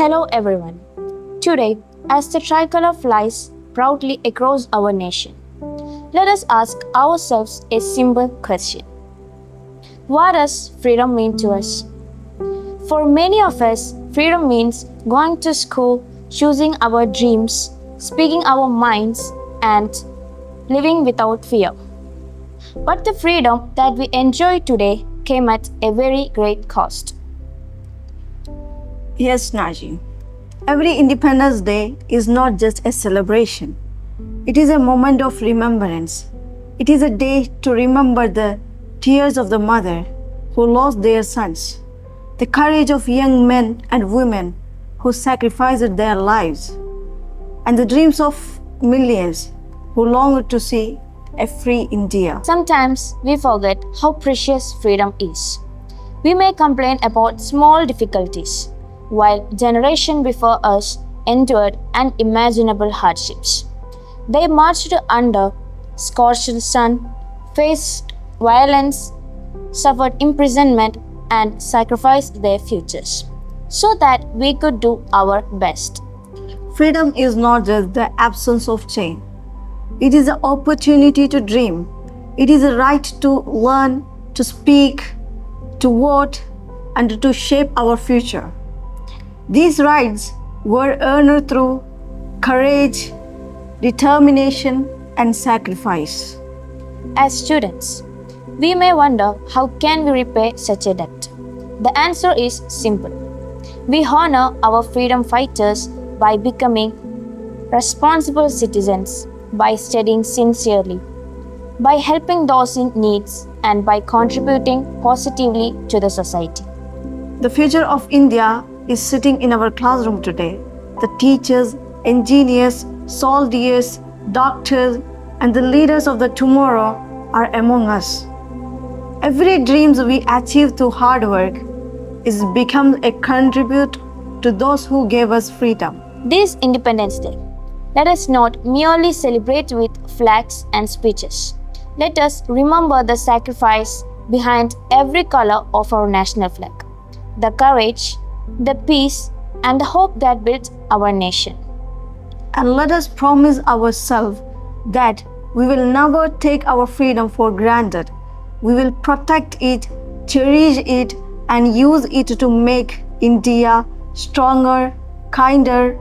Hello everyone. Today, as the tricolor flies proudly across our nation, let us ask ourselves a simple question. What does freedom mean to us? For many of us, freedom means going to school, choosing our dreams, speaking our minds, and living without fear. But the freedom that we enjoy today came at a very great cost. Yes, Naji. Every Independence Day is not just a celebration. It is a moment of remembrance. It is a day to remember the tears of the mother who lost their sons, the courage of young men and women who sacrificed their lives, and the dreams of millions who longed to see a free India. Sometimes we forget how precious freedom is. We may complain about small difficulties, while generations before us endured unimaginable hardships. They marched under scorched sun, faced violence, suffered imprisonment, and sacrificed their futures so that we could do our best. Freedom is not just the absence of chain. It is an opportunity to dream. It is a right to learn, to speak, to vote, and to shape our future. These rights were earned through courage, determination, and sacrifice. As students, we may wonder how can we repay such a debt? The answer is simple. We honor our freedom fighters by becoming responsible citizens, by studying sincerely, by helping those in need, and by contributing positively to the society. The future of India is sitting in our classroom today. The teachers, engineers, soldiers, doctors, and the leaders of the tomorrow are among us. Every dream we achieve through hard work is become a contribute to those who gave us freedom. This Independence Day, let us not merely celebrate with flags and speeches. Let us remember the sacrifice behind every color of our national flag, the courage, the peace, and the hope that built our nation. And let us promise ourselves that we will never take our freedom for granted. We will protect it, cherish it, and use it to make India stronger, kinder,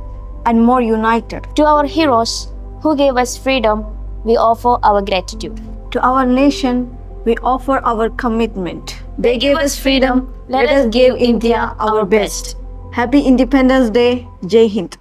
and more united. To our heroes who gave us freedom, we offer our gratitude. To our nation, we offer our commitment. They gave us freedom, let us give India our best. Happy Independence Day, Jai Hind.